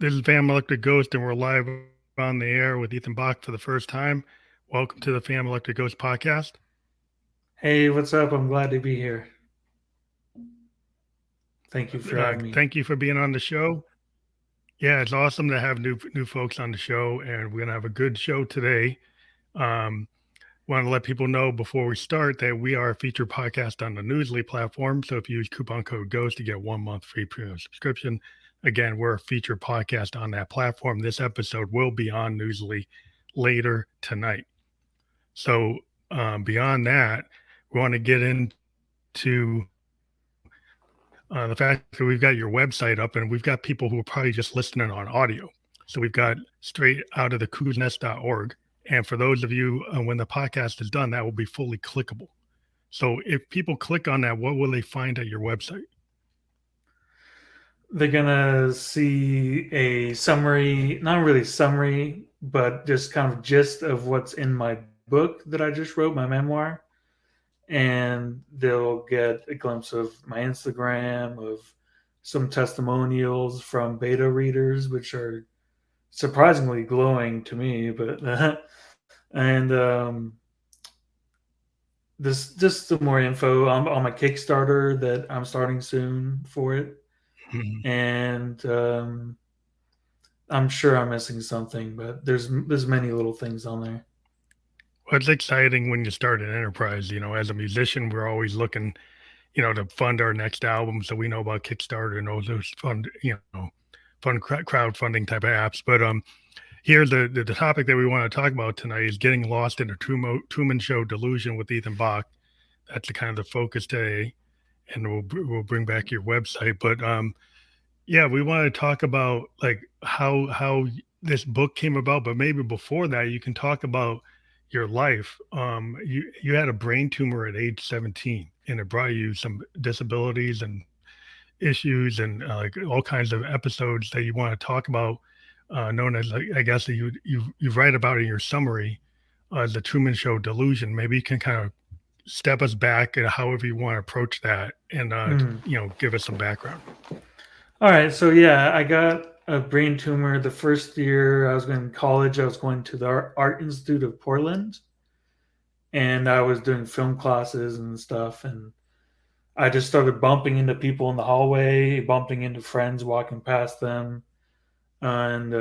This is Van Electric Ghost, and we're live on the air with Ethan Bach for the first time. Welcome to the Fan Electric Ghost podcast. Hey, what's up? I'm glad to be here. Thank you for having me. Thank you for being on the show. Yeah, it's awesome to have new folks on the show, and we're gonna have a good show today. Um, Want to let people know before we start that we are a featured podcast on the Newsly platform. So if you use coupon code GHOST to get 1 month free premium subscription, again, we're a featured podcast on that platform. This episode will be on Newsly later tonight. So beyond that, we want to get into the fact that we've got your website up and we've got people who are probably just listening on audio. So we've got straight out of the coosnest.org. And for those of you, when the podcast is done, that will be fully clickable. So if people click on that, what will they find at your website? They're gonna see a summary, not really summary, but just kind of gist of what's in my book that I just wrote, my memoir. And they'll get a glimpse of my Instagram, of some testimonials from beta readers, which are surprisingly glowing to me. But and this just some more info on my Kickstarter that I'm starting soon for it, Mhm. and I'm sure I'm missing something, but there's many little things on there. Well, it's exciting when you start an enterprise. As a musician, we're always looking, to fund our next album. So we know about Kickstarter and all those fun crowdfunding type of apps. But here, the topic that we want to talk about tonight is getting lost in a Truman Show Delusion with Ethan Bach. That's the kind of the focus today, and we'll bring back your website. But yeah, we want to talk about like how this book came about. But maybe before that, you can talk about your life. You had a brain tumor at age 17, and it brought you some disabilities and issues and like all kinds of episodes that you want to talk about, known as like, I guess that you write about in your summary, the Truman Show Delusion. Maybe you can kind of step us back and however you want to approach that, and Mm. give us some background. All right, so yeah, I got a brain tumor the first year I was going to college. I was going to the Art Institute of Portland, and I was doing film classes and stuff, and I just started bumping into people in the hallway, bumping into friends walking past them, and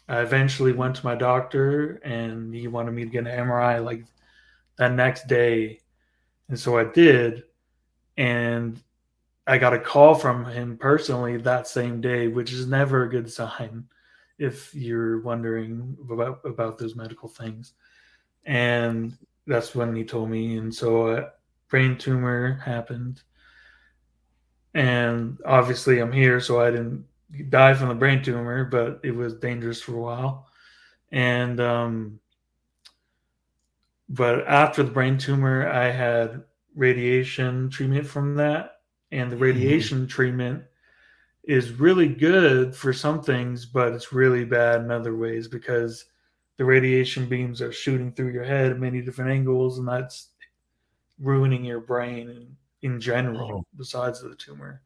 I eventually went to my doctor, and he wanted me to get an MRI like that next day, and so I did, and I got a call from him personally that same day, which is never a good sign if you're wondering about those medical things. And that's when he told me, and so a brain tumor happened, and obviously I'm here, so I didn't die from the brain tumor, but it was dangerous for a while. And but after the brain tumor, I had radiation treatment from that, and the Mhm. radiation treatment is really good for some things, but it's really bad in other ways because the radiation beams are shooting through your head at many different angles, and that's ruining your brain in general, Oh, besides the tumor.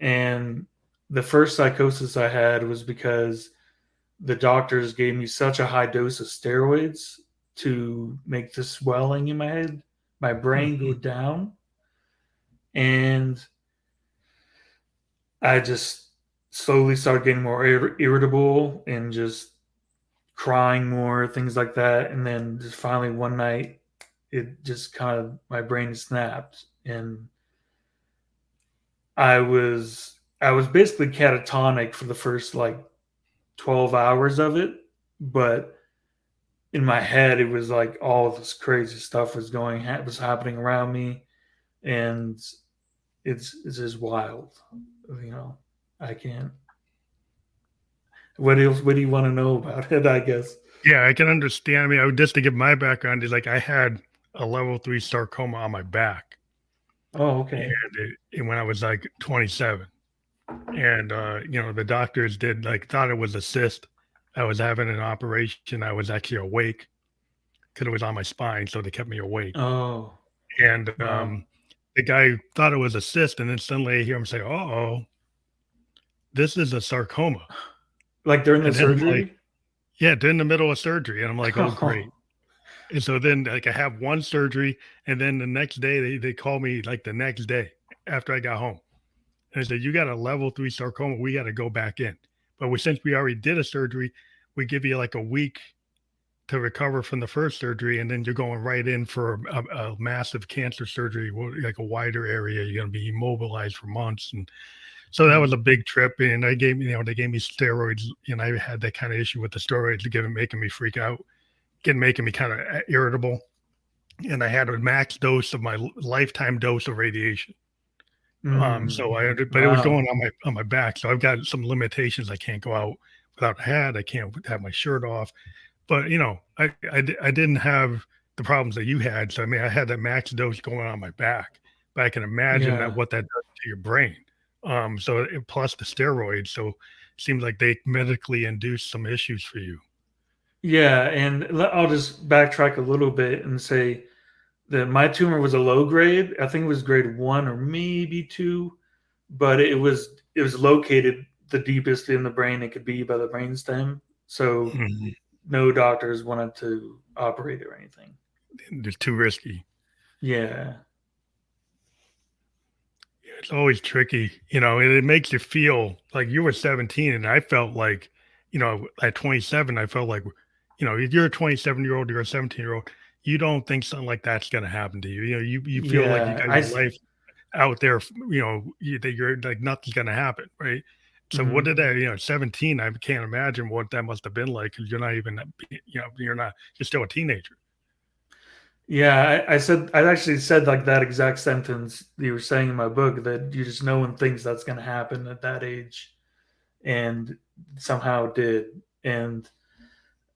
And the first psychosis I had was because the doctors gave me such a high dose of steroids to make the swelling in my head, my brain go mhm. down. And I just slowly started getting more irritable and just crying more, things like that. And then just finally one night, it just kind of, my brain snapped. And I was basically catatonic for the first like 12 hours of it, but in my head it was like all this crazy stuff was happening around me, and it's just wild, you know. I can't. What else? What do you want to know about it? I guess. Yeah, I can understand. I mean, just to give my background is like I had a level 3 sarcoma on my back, Oh, and okay. when I was like 27, and the doctors did like thought it was a cyst. I was having an operation. I was actually awake because it was on my spine, so they kept me awake. Oh, And wow. the guy thought it was a cyst, and then suddenly I hear him say, "Oh," this is a sarcoma. Like during the And then I'm like, surgery? yeah, in the middle of surgery. And I'm like, oh, great. Oh, And so then like I have one surgery and then the next day they call me like the next day after I got home. And they said, you got a level 3 sarcoma. We got to go back in. But since we already did a surgery, we give you like a week to recover from the first surgery. And then you're going right in for a massive cancer surgery, like a wider area. You're going to be immobilized for months. And so that was a mm, big trip. And they gave me steroids. And I had that kind of issue with the steroids, making me freak out, making me kind of irritable. And I had a max dose of my lifetime dose of radiation. mm, But it was going wow. on my back. So I've got some limitations. I can't go out without a hat. I can't have my shirt off. But I didn't have the problems that you had. So I mean, I had that max dose going on my back. But I can imagine that Yeah. what that does to your brain. Plus the steroids. So it seems like they medically induced some issues for you. Yeah, and I'll just backtrack a little bit and say that my tumor was a low grade. I think it was grade 1 or maybe 2, but it was located the deepest in the brain it could be by the brainstem. So Mhm. no doctors wanted to operate it or anything. It's too risky. Yeah. It's always tricky, and it makes you feel like you were 17 and I felt like, at 27, I felt like, if you're a 27-year-old, you're a 17-year-old, you don't think something like that's going to happen to you. You feel like you Yeah. got your life out there, that you're like nothing's going to happen. Right. So what Mhm. did that, 17, I can't imagine what that must have been like. Cause you're not even, you're still a teenager. Yeah, I actually said like that exact sentence you were saying in my book, that you just no one thinks that's going to happen at that age, and somehow it did. And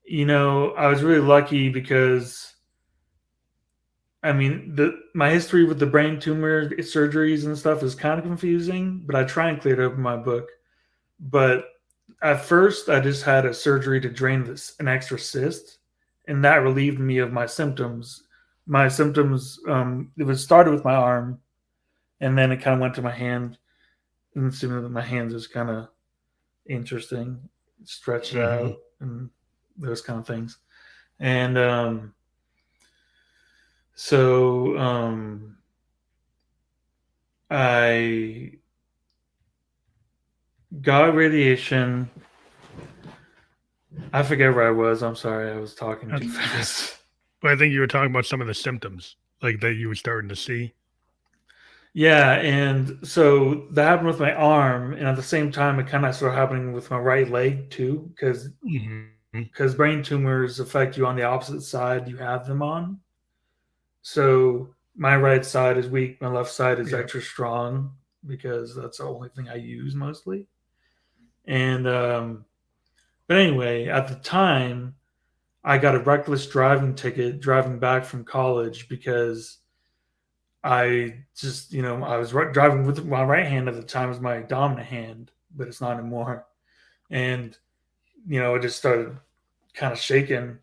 I was really lucky because I mean the my history with the brain tumor surgeries and stuff is kind of confusing, but I try and clear it up in my book. But at first, I just had a surgery to drain an extra cyst, and that relieved me of my symptoms. My symptoms, it was started with my arm, and then it kind of went to my hand, and it seemed that my hands is kind of interesting, stretched Hmm. out, and those kind of things. And so I got radiation. I forget where I was. I'm sorry, I was talking too That's okay. fast. But I think you were talking about some of the symptoms like that you were starting to see. Yeah, and so that happened with my arm, and at the same time, it kind of started happening with my right leg too, Hmm. because brain tumors affect you on the opposite side you have them on. So my right side is weak, my left side is Yeah. extra strong because that's the only thing I use mostly. And but anyway, at the time, I got a reckless driving ticket driving back from college because I just, I was driving with my right hand at the time was my dominant hand, but it's not anymore. And, it just started kind of shaking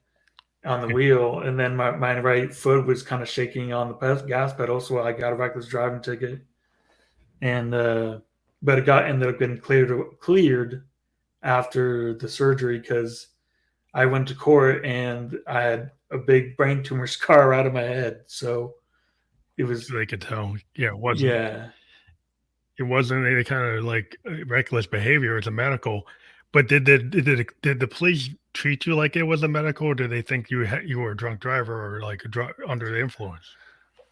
on the Yeah. wheel. And then my right foot was kind of shaking on the gas pedal. So I got a reckless driving ticket. And, but ended up getting cleared after the surgery because I went to court and I had a big brain tumor scar out of my head. So it was, So they could tell. Yeah, yeah. it wasn't any kind of like reckless behavior. It's a medical. But did the police treat you like it was a medical, or did they think you were a drunk driver or like under the influence?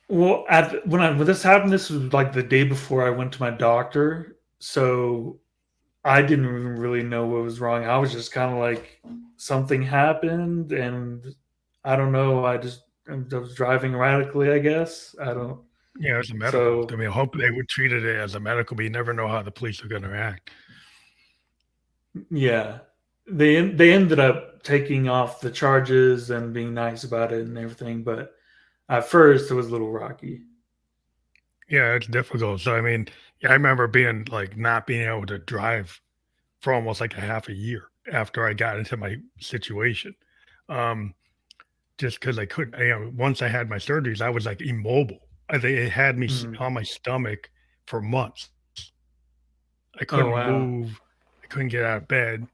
Well, when this happened, this was like the day before I went to my doctor, so I didn't even really know what was wrong. I was just kind of like something happened, and I don't know. I was driving erratically, I guess. I don't. Yeah, it's a medical. I So mean, I hope they would treat it as a medical, but you never know how the police are going to act. yeah, they ended up taking off the charges and being nice about it and everything, but at first it was a little rocky. Yeah, it's difficult. So I mean, yeah, I remember being like not being able to drive for almost like a half a year after I got into my situation. Um, just because I couldn't, once I had my surgeries, I was like immobile. I think it had me Mm. on my stomach for months. I Oh couldn't wow. move. I couldn't get out of bed.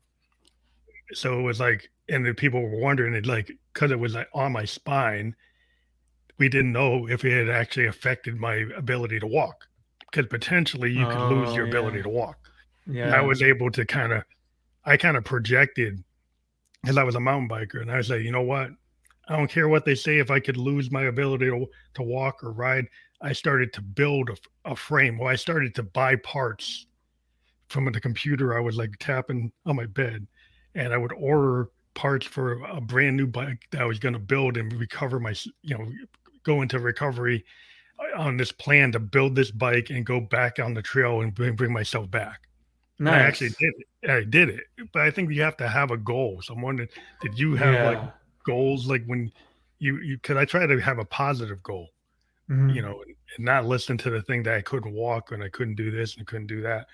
So it was like, and the people were wondering, it like, because it was like on my spine, we didn't know if it had actually affected my ability to walk, because potentially you could lose Oh your yeah. ability to walk. And I Yeah. was able to I kind of projected because I was a mountain biker, and I was like, you know what? I don't care what they say. If I could lose my ability to walk or ride, I started to build a frame. Well, I started to buy parts from the computer. I was like tapping on my bed, and I would order parts for a brand new bike that I was going to build and recover go into recovery on this plan to build this bike and go back on the trail and bring myself back. And I actually Nice. did it. I did it. But I think you have to have a goal. So I'm wondering, did you have like Yeah. goals like when because I try to have a positive goal, Hmm. and not listen to the thing that I couldn't walk and I couldn't do this and couldn't do that.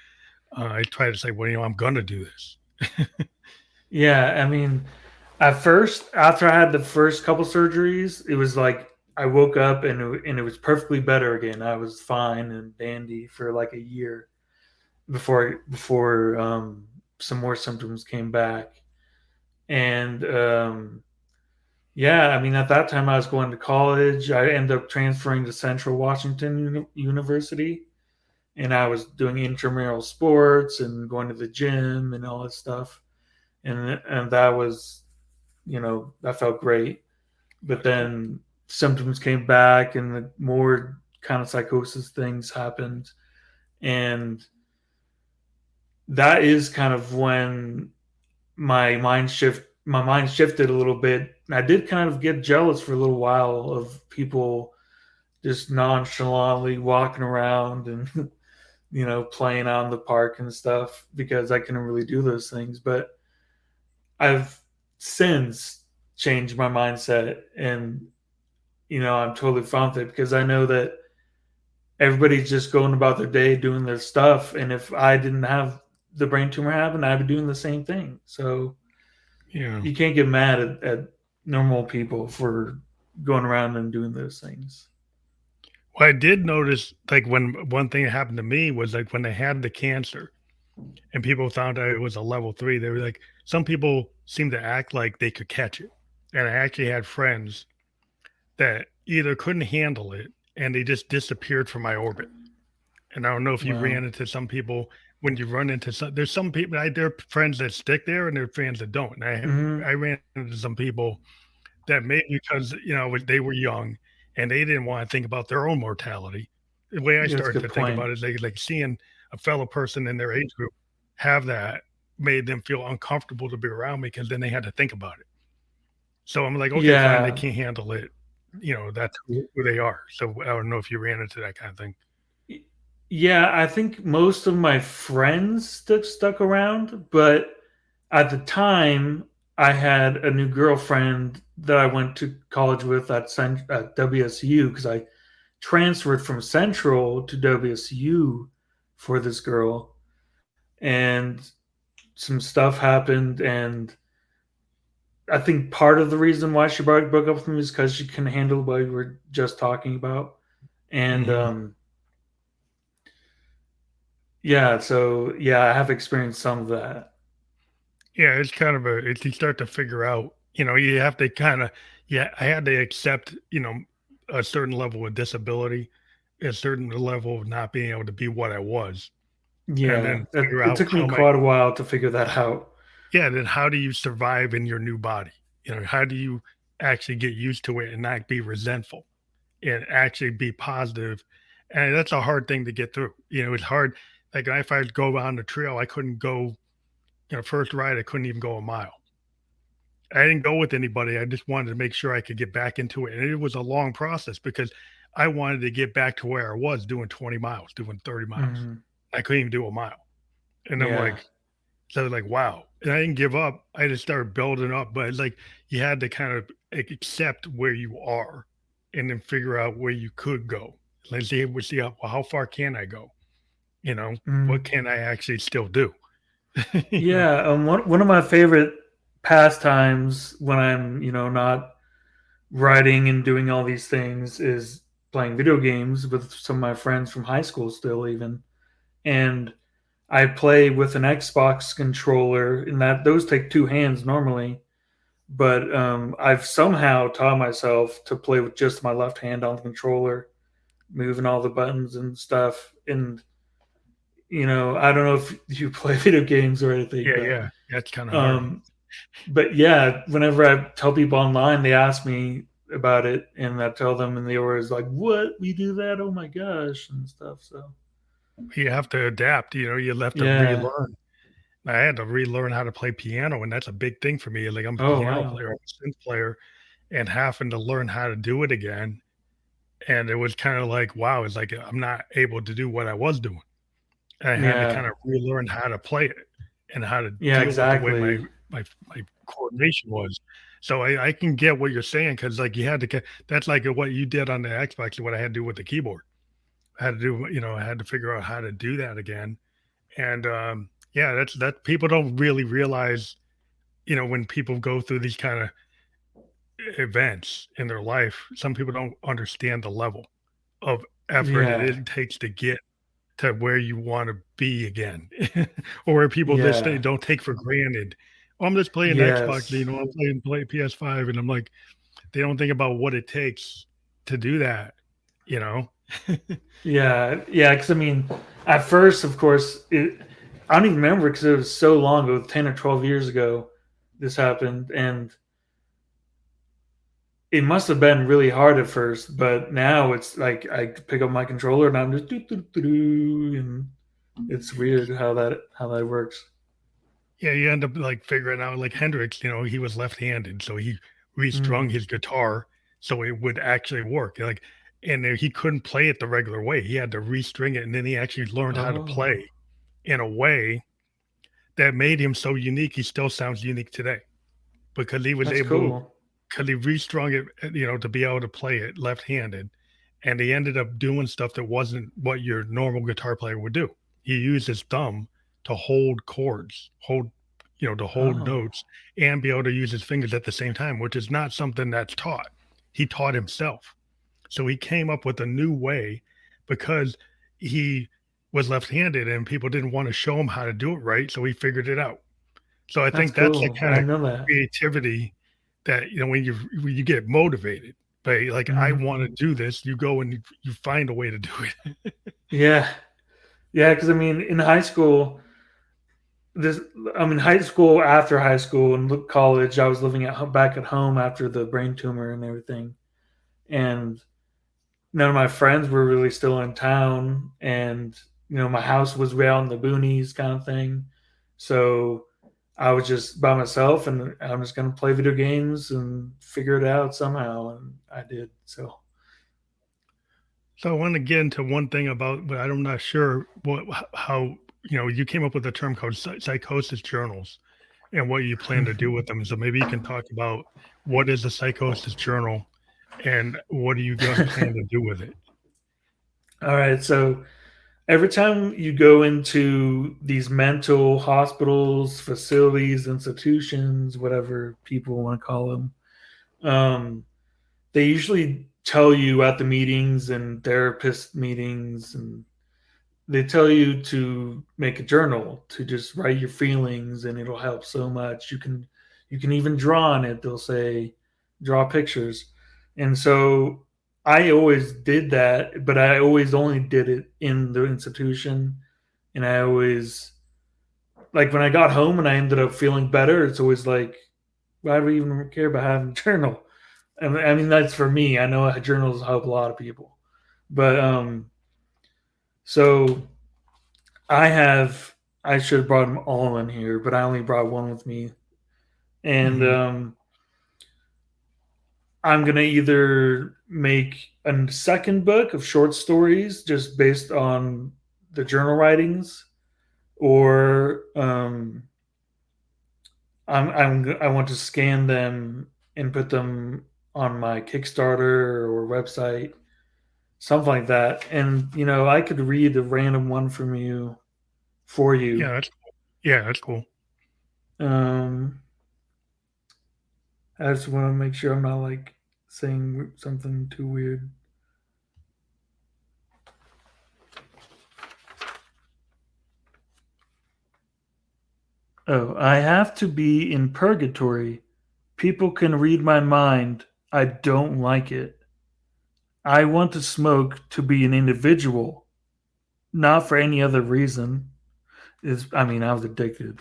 I try to say, well, I'm gonna do this. Yeah. I mean, at first, after I had the first couple surgeries, it was like I woke up and it was perfectly better again. I was fine and dandy for like a year before some more symptoms came back. And yeah, I mean, at that time I was going to college. I ended up transferring to Central Washington University, and I was doing intramural sports and going to the gym and all that stuff. And that was, that felt great. But Gotcha. then symptoms came back, and the more kind of psychosis things happened, and that is kind of when my mind shifted a little bit. I did kind of get jealous for a little while of people just nonchalantly walking around and playing out in the park and stuff because I couldn't really do those things. But I've since changed my mindset, and I'm totally fine with it because I know that everybody's just going about their day doing their stuff, and if I didn't have the brain tumor happen, I'd be doing the same thing. So Yeah. you can't get mad at normal people for going around and doing those things. Well, I did notice like when one thing that happened to me was like when they had the cancer and people found out it was a level 3, they were like, some people seem to act like they could catch it. And I actually had friends that either couldn't handle it and they just disappeared from my orbit. And I don't know if you Wow. ran into some people when you run into there's some people, there are friends that stick there and there are friends that don't. And Hmm. I ran into some people that maybe because, they were young and they didn't want to think about their own mortality. The way I Yeah, that's a started good to think point. about it is like seeing a fellow person in their age group have that made them feel uncomfortable to be around me because then they had to think about it. So I'm like, okay, fine, they Yeah. can't handle it. That's who they are. So I don't know if you ran into that kind of thing. Yeah, I think most of my friends stuck around, but at the time, I had a new girlfriend that I went to college with at WSU because I transferred from Central to WSU for this girl, and some stuff happened, and I think part of the reason why she broke up with me is because she couldn't handle what we were just talking about, and Hmm. yeah, so yeah, I have experienced some of that. Yeah, it's kind of it's you start to figure out, you have to kind of, yeah, I had to accept, a certain level of disability, a certain level of not being able to be what I was, and Yeah, then figure it out took me how my, quite a while to figure that out. yeah, then how do you survive in your new body? How do you actually get used to it and not be resentful and actually be positive? And that's a hard thing to get through. It's hard. Like if I go on the trail, I couldn't go, first ride, I couldn't even go a mile. I didn't go with anybody. I just wanted to make sure I could get back into it. And it was a long process because I wanted to get back to where I was doing 20 miles, doing 30 miles. Hmm. I couldn't even do a mile. And I'm Yeah. like, so like, wow. And I didn't give up. I just started building up. But it's like you had to kind of accept where you are and then figure out where you could go. Let's see, we'll see how far can I go? You know, what Hmm. can I actually still do? you know? Yeah. One of my favorite pastimes when I'm not writing and doing all these things is playing video games with some of my friends from high school still even, and I play with an Xbox controller, and that those take two hands normally. But I've somehow taught myself to play with just my left hand on the controller, moving all the buttons and stuff. And I don't know if you play video games or anything, Yeah, yeah, that's kind of hard. um, but yeah, whenever I tell people online, they ask me about it, and I tell them, and they always like, "What? We do that? Oh my gosh!" and stuff. So You have to adapt. You have to yeah. relearn. I had to relearn how to play piano, and that's a big thing for me. Like I'm a Oh piano wow. player, I'm a synth player, and having to learn how to do it again. And it was kind of like, wow, it's like I'm not able to do what I was doing. I had to kind Yeah. of relearn how to play it and how to Yeah. deal with the way Exactly. my coordination was. So I can get what you're saying because like you had to get that's like what you did on the Xbox, what I had to do with the keyboard. I had to do, I had to figure out how to do that again. And yeah, that people don't really realize, when people go through these kind of events in their life, some people don't understand the level of effort Yeah. it takes to get to where you wanna be again, or where people just they Yeah. don't take for granted. "Oh, I'm just playing Xbox, Yes. I'm playing PS5," and I'm like, they don't think about what it takes to do that, you know? Yeah. Yeah. Because I mean, at first, of course, I don't even remember because it was so long ago, 10 or 12 years ago, this happened, and it must have been really hard at first. But now it's like I pick up my controller and I'm just do do do do, and it's weird how that works. Yeah, you end up, like, figuring out like Hendrix, he was left-handed, so he restrung Mm. his guitar so it would actually work, like and he couldn't play it the regular way, he had to restring it, and then he actually learned how to Oh, play in a way that made him so unique, he still sounds unique today because he was that's able cool. because he restrung it, to be able to play it left-handed, and he ended up doing stuff that wasn't what your normal guitar player would do. He used his thumb to hold chords, to hold Oh, notes and be able to use his fingers at the same time, which is not something that's taught. He taught himself. So he came up with a new way because he was left-handed and people didn't want to show him how to do it right, so he figured it out. So I that's think that's the cool. I kind of didn't know that. creativity that, when you get motivated by like, "I Hmm. wanna do this," you go and you find a way to do it. Yeah, yeah. Because I mean, in high school, this I mean, high school after high school and college, I was living back at home after the brain tumor and everything, and none of my friends were really still in town, and my house was way out in the boonies, kind of thing. So I was just by myself, and I'm just gonna play video games and figure it out somehow, and I did. So. So I wanna get into one thing about but I'm not sure how, you came up with a term called psychosis journals and what you plan to do with them. So maybe you can talk about what is a psychosis journal and what are you gonna plan to do with it? All right, so every time you go into these mental hospitals, facilities, institutions, whatever people want to call them, um, they usually tell you at the meetings and therapist meetings, and they tell you to make a journal to just write your feelings, and it'll help so much. You can even draw on it. They'll say draw pictures, and so I always did that, but I always only did it in the institution, and I always like when I got home and I ended up feeling better. It's always like, why do we even care about having a journal? I mean that's for me. I know journals help a lot of people, but so I should have brought them all in here, but I only brought one with me. And Mhm. I'm gonna either make a second book of short stories just based on the journal writings, or I want to scan them and put them on my Kickstarter or website, something like that. And I could read a random one from you for Yeah, you. that's cool. Um, I just want to make sure I'm not like saying something too weird. Oh, I have to be in purgatory. People can read my mind. I don't like it. I want to smoke to be an individual, not for any other reason. I was addicted.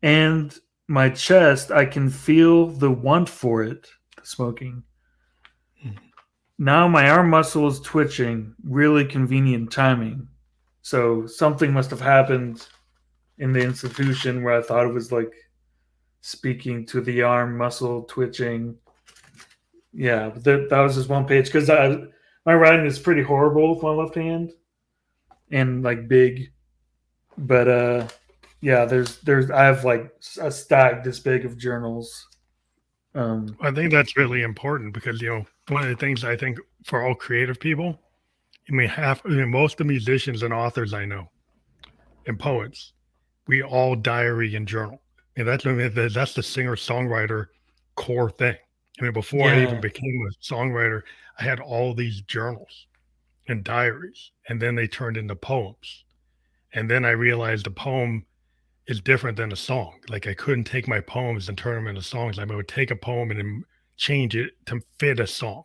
And my chest, I can feel the want for it, the smoking. Now my arm muscle is twitching, really convenient timing. So something must have happened in the institution where I thought it was like speaking to the arm muscle twitching. Yeah, that was just one page because my writing is pretty horrible with my left hand and like big. But yeah, there's I have like a stack this big of journals. I think that's really important because one of the things I think for all creative people, most of the musicians and authors I know and poets, we all diary and journal. And that's the singer songwriter core thing. I mean, before I even Yeah, became a songwriter, I had all these journals and diaries, and then they turned into poems. And then I realized the poem is different than a song. Like I couldn't take my poems and turn them into songs. I would take a poem and then change it to fit a song.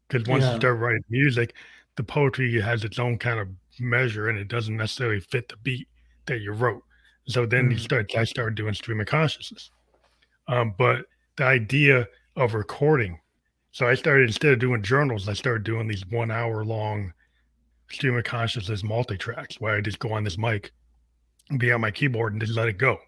Because once you yeah, start writing music, the poetry has its own kind of measure and it doesn't necessarily fit the beat that you wrote. So then mm, I started doing stream of consciousness. But the idea of recording, so I started, instead of doing journals, I started doing these 1 hour long stream of consciousness multi tracks where I just go on this mic and be on my keyboard and just let it go.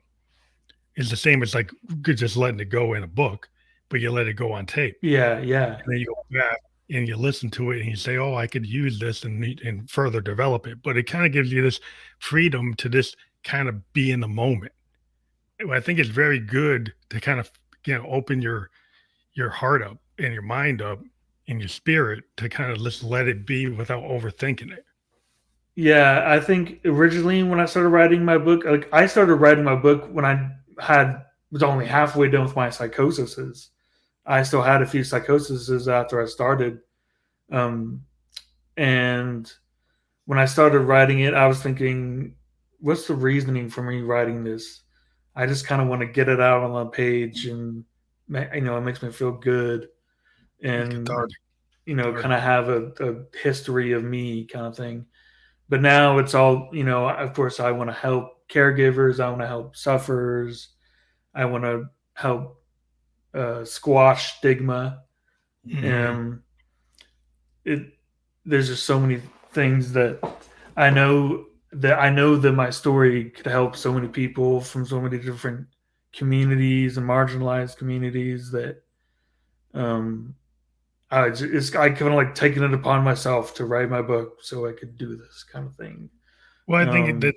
It's the same as like just letting it go in a book, but you let it go on tape. yeah, yeah, And then you go back and you listen to it and you say, "Oh, I could use this and further develop it." But it kind of gives you this freedom to just kind of be in the moment. I think it's very good to kind of open your heart up and your mind up and your spirit to kind of just let it be without overthinking it. yeah. I think originally when I started writing my book, like I started writing my book when I had was only halfway done with my psychoses. I still had a few psychoses after I started, um, and when I started writing it, I was thinking, what's the reasoning for me writing this? I just kind of want to get it out on the page, and it makes me feel good, It's and cathartic. kind Cathartic. of have a history of me kind of thing. But now it's all, of course, I want to help caregivers, I want to help sufferers, I want to help squash stigma. Hmm. Um, it there's just so many things that I know that my story could help so many people from so many different communities and marginalized communities that um I kind of like taken it upon myself to write my book so I could do this kind of thing. Well, I think Um,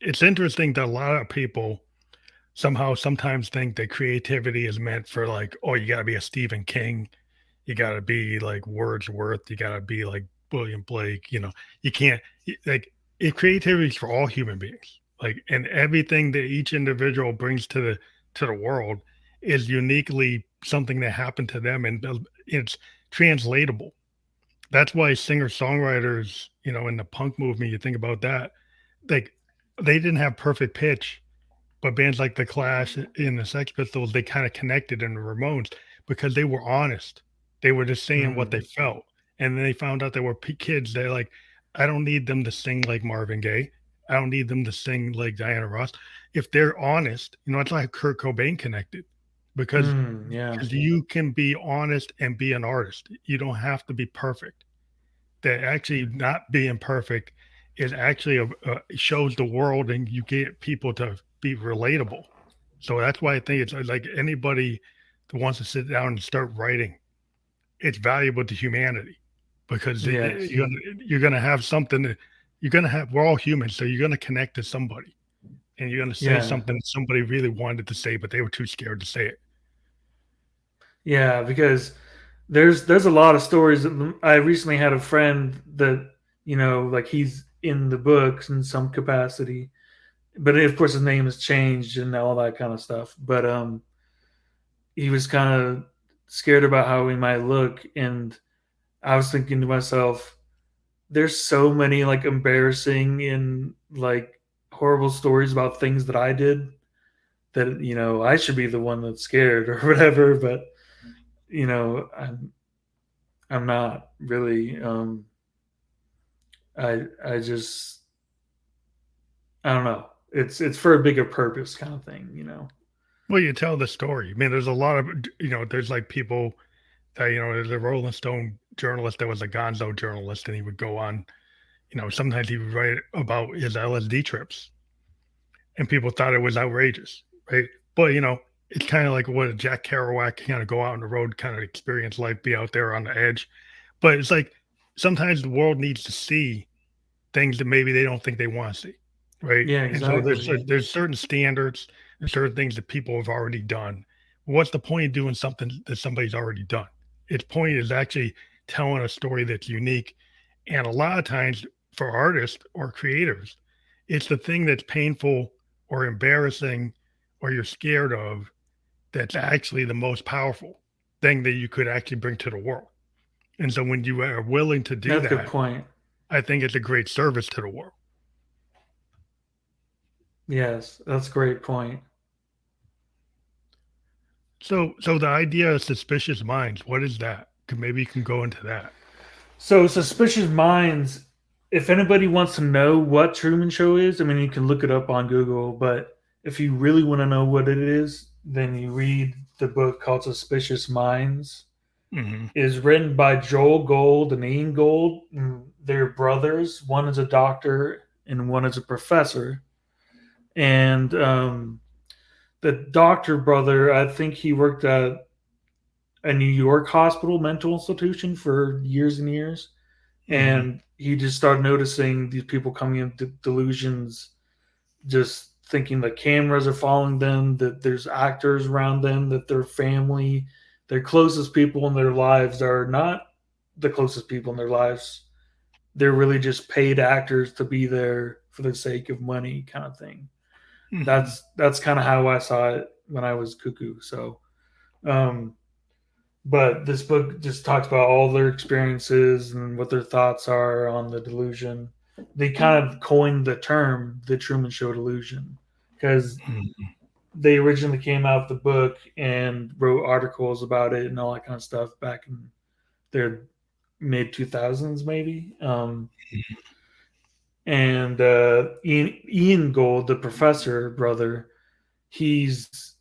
it's interesting that a lot of people somehow sometimes think that creativity is meant for like, oh, you got to be a Stephen King, you got to be like Wordsworth, you got to be like William Blake. You can't like creativity is for all human beings. Like, and everything that each individual brings to the world is uniquely something that happened to them, and it's translatable. That's why singer-songwriters, in the punk movement, you think about that, like, they didn't have perfect pitch, but bands like The Clash and the Sex Pistols, they kinda connected, and the Ramones, because they were honest. They were just saying what they mm, felt, and then they found out there were kids that like, "I don't need them to sing like Marvin Gaye. I don't need them to sing like Diana Ross." If they're honest, it's like Kurt Cobain connected because yeah, you can be honest and be an artist. You don't have to be perfect. That actually not being perfect is actually shows the world and you get people to be relatable. So that's why I think it's like anybody that wants to sit down and start writing, it's valuable to humanity because yes, you're gonna have something that you're gonna have. We're all humans, so you're gonna connect to somebody, and you're gonna say yeah, something somebody really wanted to say, but they were too scared to say it. yeah. Because there's a lot of stories. I recently had a friend that like he's in the books in some capacity, but of course his name has changed and all that kind of stuff. But he was kind of scared about how he might look, and I was thinking to myself, there's so many like embarrassing and like horrible stories about things that I did that I should be the one that's scared or whatever, but I'm not really. I just I don't know. It's for a bigger purpose kind of thing. Well, you tell the story. I mean, there's a lot of there's like people that there's a Rolling Stone journalist that was a Gonzo journalist, and he would go on. Sometimes he would write about his LSD trips, and people thought it was outrageous, right? But it's kind of like what a Jack Kerouac kind of go out on the road, kind of experience life, be out there on the edge. But it's like sometimes the world needs to see things that maybe they don't think they want to see, right? Yeah, And so there's exactly. there's certain standards and certain things that people have already done. What's the point of doing something that somebody's already done? Its point is actually telling a story that's unique. And a lot of times for artists or creators, it's the thing that's painful or embarrassing or you're scared of that's actually the most powerful thing that you could actually bring to the world. And so when you are willing to do That's a good that, point. I think it's a great service to the world. Yes, that's a great point. So the idea of suspicious minds, what is that? Maybe you can go into that. So, Suspicious Minds, if anybody wants to know what Truman Show is, I mean, you can look it up on Google, but if you really want to know what it is, then you read the book called Suspicious Minds. Hmm. It is written by Joel Gold and Ian Gold. And they're brothers. One is a doctor and one is a professor. And the doctor brother, I think he worked at a New York hospital mental institution for years and years, Hmm. and he just started noticing these people coming into delusions, just thinking that cameras are following them, that there's actors around them, that their family, their closest people in their lives are not the closest people in their lives. They're really just paid actors to be there for the sake of money, kind of thing. Hmm. That's kind of how I saw it when I was cuckoo. So, um, but this book just talks about all their experiences and what their thoughts are on the delusion. They kind of coined the term the Truman Show Delusion because Hmm. they originally came out with the book and wrote articles about it and all that kind of stuff back in their mid 2000s, maybe. And Ian Gold, the professor brother, he's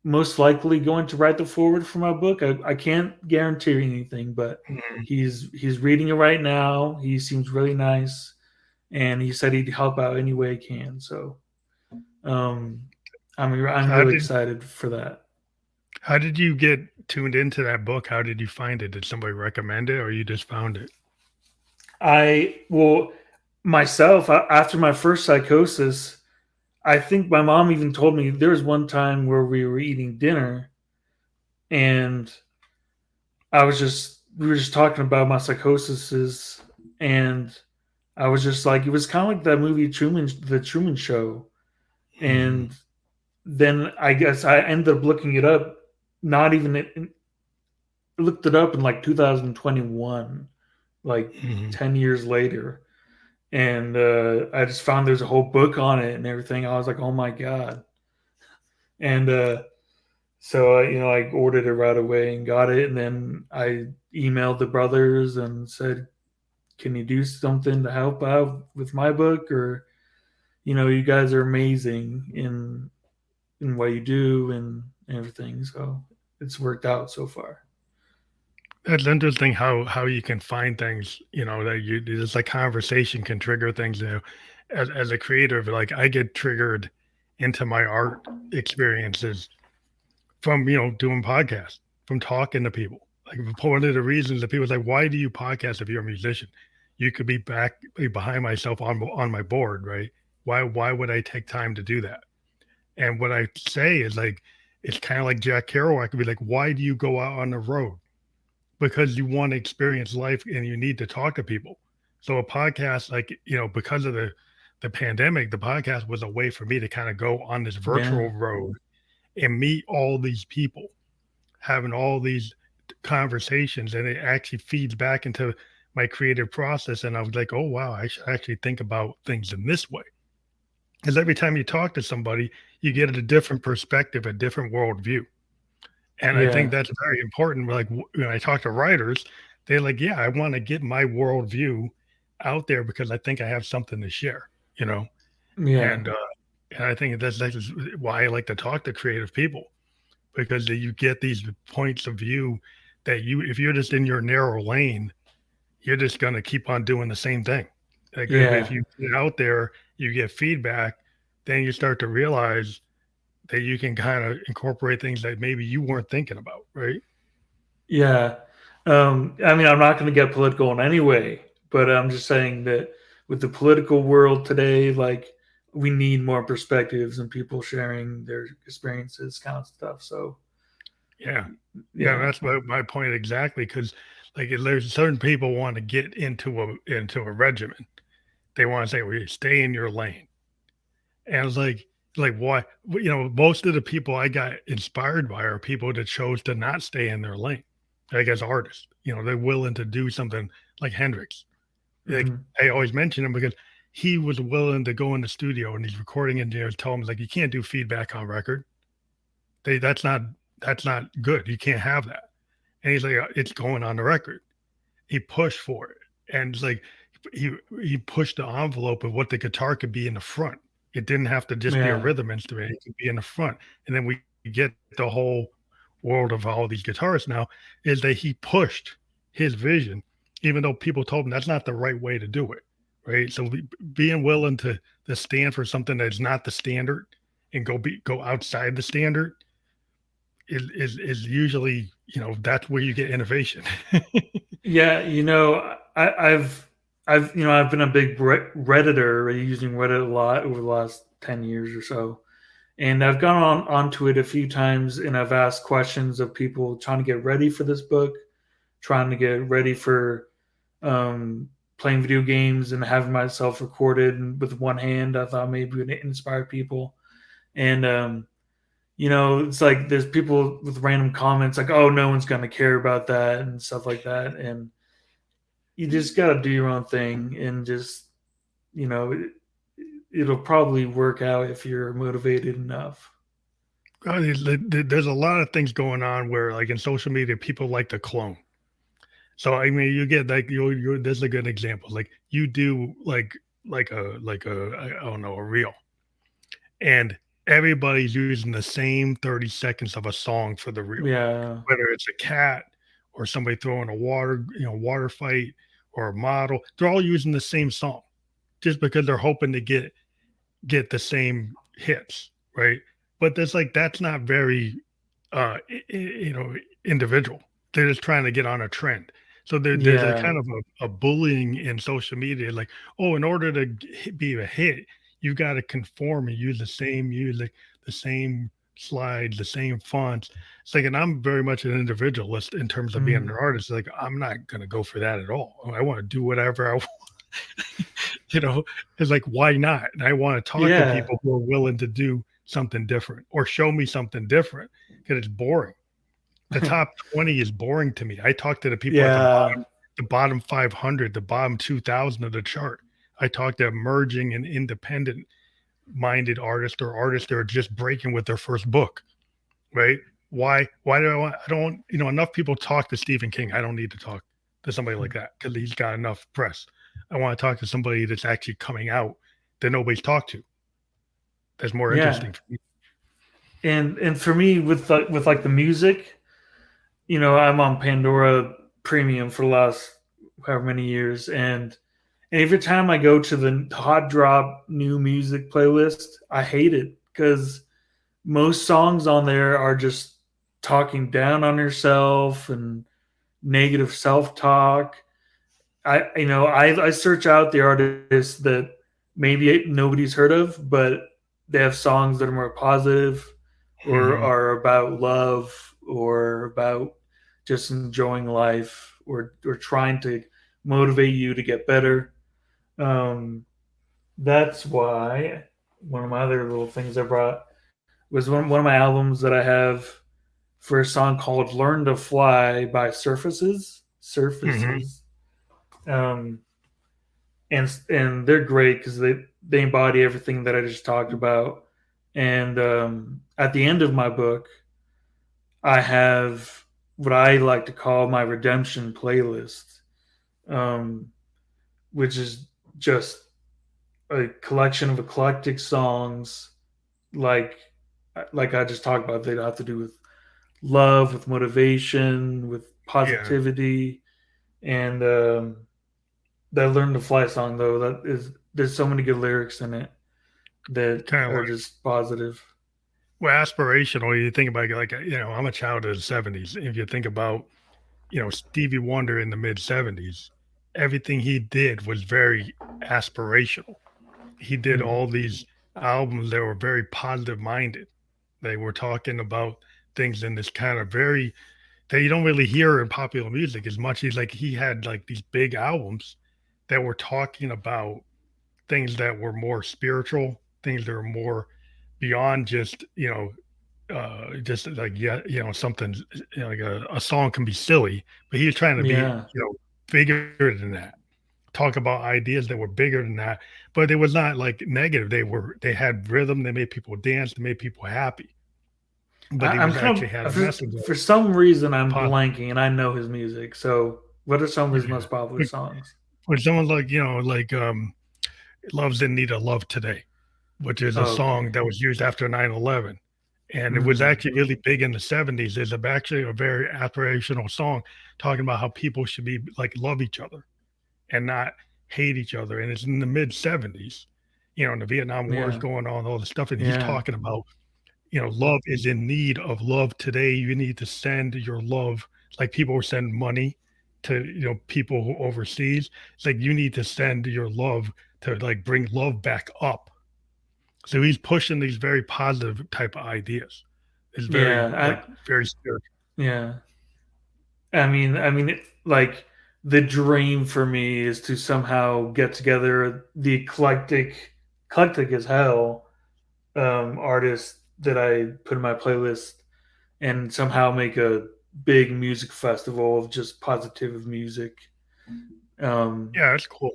most likely going to write the forward for my book. I can't guarantee anything, but Hmm. he's reading it right now. He seems really nice, and he said he'd help out any way he can. So um, I'm So really excited for that. how did you get tuned into that book? How did you find it? Did somebody recommend it or you just found it? I well myself after my first psychosis. I think my mom even told me there was one time where we were eating dinner and we were just talking about my psychosis, and I was just like, it was kind of like that movie the Truman Show. Hmm. And then I guess I ended up looking it up, not even looked it up in like 2021, like Hmm. 10 years later. And I just found there's a whole book on it and everything. I was like, oh my God. And so I ordered it right away and got it. And then I emailed the brothers and said, can you do something to help out with my book? Or you guys are amazing in what you do and everything. So it's worked out so far. That's interesting how you can find things, that you it's like conversation can trigger things, as a creative, like I get triggered into my art experiences from, doing podcasts, from talking to people. Like one of the reasons that people say, why do you podcast if you're a musician? You could be behind myself on my board, right? Why would I take time to do that? And what I say is like it's kind of like Jack Kerouac could be like, why do you go out on the road? Because you want to experience life and you need to talk to people. So a podcast, like, because of the pandemic, the podcast was a way for me to kind of go on this Yeah. virtual road and meet all these people, having all these conversations, and it actually feeds back into my creative process. And I was like, oh wow, I should actually think about things in this way. because every time you talk to somebody, you get a different perspective, a different worldview. And I think Yeah. that's very important. Like when I talk to writers, they're like, yeah, I want to get my worldview out there because I think I have something to share, you know? Yeah. And, and I think that's why I like to talk to creative people because you get these points of view that if you're just in your narrow lane, you're just going to keep on doing the same thing. Like if Yeah. you get out there, you get feedback, then you start to realize that you can kind of incorporate things that maybe you weren't thinking about, right? Yeah. I mean, I'm not going to get political in any way, but I'm just saying that with the political world today, like we need more perspectives and people sharing their experiences, kind of stuff. So, Yeah. Yeah, yeah. that's my point exactly. Because like, there's certain people want to get into a regimen. They wanna say, "Well, you stay in your lane." And it's why most of the people I got inspired by are people that chose to not stay in their lane, like, as artists. They're willing to do something like Hendrix. Like, Hmm. I always mention him because he was willing to go in the studio and these recording engineers tell him, like, "You can't do feedback on record. They that's not good. You can't have that." And he's like, "It's going on the record." He pushed for it, and it's like he he pushed the envelope of what the guitar could be in the front. It didn't have to just be a Yeah. rhythm instrument, it could be in the front, and then we get the whole world of all these guitarists now is that he pushed his vision, even though people told him that's not the right way to do it, right? So being willing to stand for something that's not the standard and go outside the standard is usually, that's where you get innovation. Yeah. I've been a big Redditor, using Reddit a lot over the last 10 years or so. And I've gone onto it a few times, and I've asked questions of people trying to get ready for this book, trying to get ready for playing video games, and having myself recorded with one hand. I thought maybe it would inspire people. And it's like there's people with random comments like, "Oh, no one's gonna care about that," and stuff like that. And you just got to do your own thing, and just you know, it, it'll probably work out if you're motivated enough. There's a lot of things going on where, like in social media, people like to clone. So I mean, you get like you. There's a good example. Like you do like a I don't know, a reel, and everybody's using the same 30 seconds of a song for the reel, Yeah, whether it's a cat or somebody throwing a water fight or a model. They're all using the same song just because they're hoping to get the same hits, right? But that's not very individual. They're just trying to get on a trend. So there's a yeah, kind of a bullying in social media, like, oh, in order to be a hit, you got to conform and use the same music, the same slides, the same fonts. It's like, and I'm very much an individualist in terms of being an mm, artist. Like, I'm not going to go for that at all. I want to do whatever I want. you know, it's like, why not? And I want to talk to yeah, people who are willing to do something different or show me something different because it's boring. The top 20 is boring to me. I talk to the people at yeah, the bottom 500, the bottom 2,000 of the chart. I talk to emerging and independent minded artists or artists that are just breaking with their first book, right? Why do I don't, enough people talk to Stephen King. I don't need to talk to somebody like that because he's got enough press. I want to talk to somebody that's actually coming out that nobody's talked to. That's more yeah. interesting for me. And for me, with the music, I'm on Pandora Premium for the last however many years, and every time I go to the Hot Drop new music playlist, I hate it because most songs on there are just talking down on yourself and negative self-talk. I search out the artists that maybe nobody's heard of, but they have songs that are more positive or Mhm. are about love or about just enjoying life or trying to motivate you to get better. Um, that's why one of my other little things I brought was one of my albums that I have for a song called "Learn to Fly" by Surfaces. Mhm. Surfaces. Um, and they're great because they embody everything that I just talked about. And at the end of my book, I have what I like to call my redemption playlist, um, which is just a collection of eclectic songs, like like I just talked about. They have to do with love, with motivation, with Yeah, positivity, and that "Learn to Fly" song though, that is, there's so many good lyrics in it that kind of are like just positive. well, aspirational. You think about it, like I'm a child of the '70s. If you think about Stevie Wonder in the mid '70s, everything he did was very aspirational. He did Mm. all these albums that were very positive minded. They were talking about things in this kind of very that you don't really hear in popular music as much as like he had like these big albums that were talking about things that were more spiritual, things that were more beyond just, just like yeah, something like a song can be silly, but he was trying to be, Yeah, bigger than that. Talk about ideas that were bigger than that, but it was not like negative. They had rhythm, they made people dance, they made people happy. But he I'm was kind actually had a of message of for some reason I'm positive. blanking, and I know his music. So, what are some of his Yeah. most popular But songs? when someone like, Love's in Need of Love Today, which is a Oh, song okay. that was used after 9/11. And it was Mm, actually really big in the '70s. It's actually a very aspirational song talking about how people should be like love each other and not hate each other. And it's in the mid '70s, and the Vietnam War is yeah, going on, all this stuff. And he's yeah, talking about, love is in need of love today. You need to send your love, like people were sending money to, people who overseas. It's like you need to send your love to like bring love back up. So he's pushing these very positive type of ideas. It's very like yeah, very spiritual. yeah. Like the dream for me is to somehow get together the eclectic as hell artists that I put in my playlist and somehow make a big music festival of just positive music. Um, Yeah, that's cool.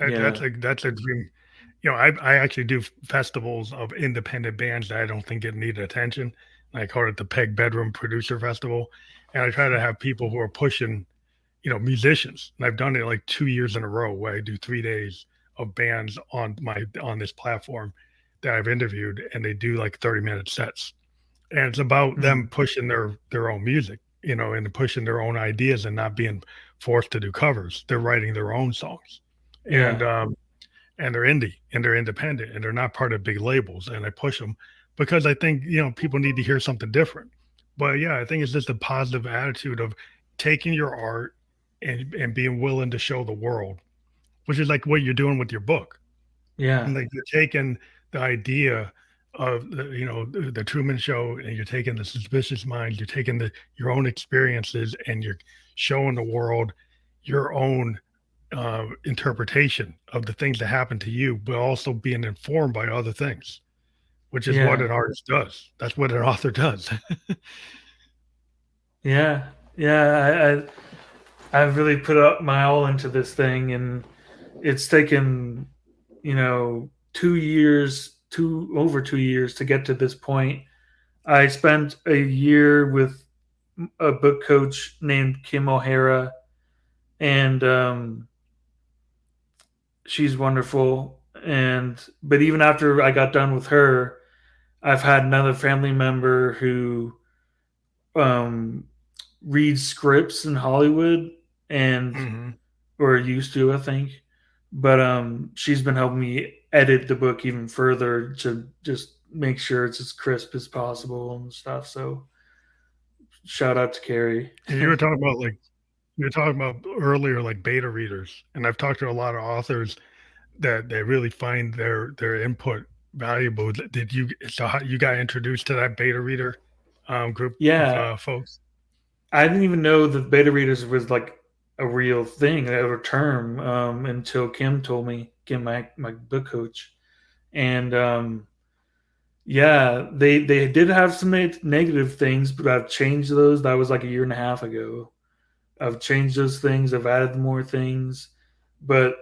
yeah, That's a dream. I actually do festivals of independent bands that I don't think get needed attention. I call it the Peg Bedroom Producer Festival, and I try to have people who are pushing, musicians. And I've done it like 2 years in a row where I do 3 days of bands on this platform that I've interviewed, and they do like 30-minute sets. And it's about them mm, pushing their own music, and pushing their own ideas and not being forced to do covers. They're writing their own songs, and yeah, um, and they're indie and they're independent and they're not part of big labels. And I push them because I think people need to hear something different. But yeah, I think it's just a positive attitude of taking your art and being willing to show the world, which is like what you're doing with your book. yeah, And like you're taking the idea of the Truman Show, and you're taking the Suspicious Minds, you're taking your own experiences, and you're showing the world your own interpretation of the things that happen to you, but also being informed by other things, which is what yeah, an artist does. That's what an author does. yeah, yeah. I've really put up my all into this thing, and it's taken 2 years, two over 2 years to get to this point. I spent a year with a book coach named Kim O'Hara, and she's wonderful. And but even after I got done with her, I've had another family member who um, reads scripts in Hollywood and Mhm. or used to, I think. But she's been helping me edit the book even further to just make sure it's as crisp as possible and stuff. So shout out to Carrie. And you were talking about earlier, like beta readers, and I've talked to a lot of authors that they really find their input valuable. Did you so how you got introduced to that beta reader group of Yeah, folks? I didn't even know that beta readers was like a real thing, a term, until Kim told me. Kim, my book coach, and yeah, they did have some negative things, but I've changed those. That was like a year and a half ago. I've changed those things. I've added more things, but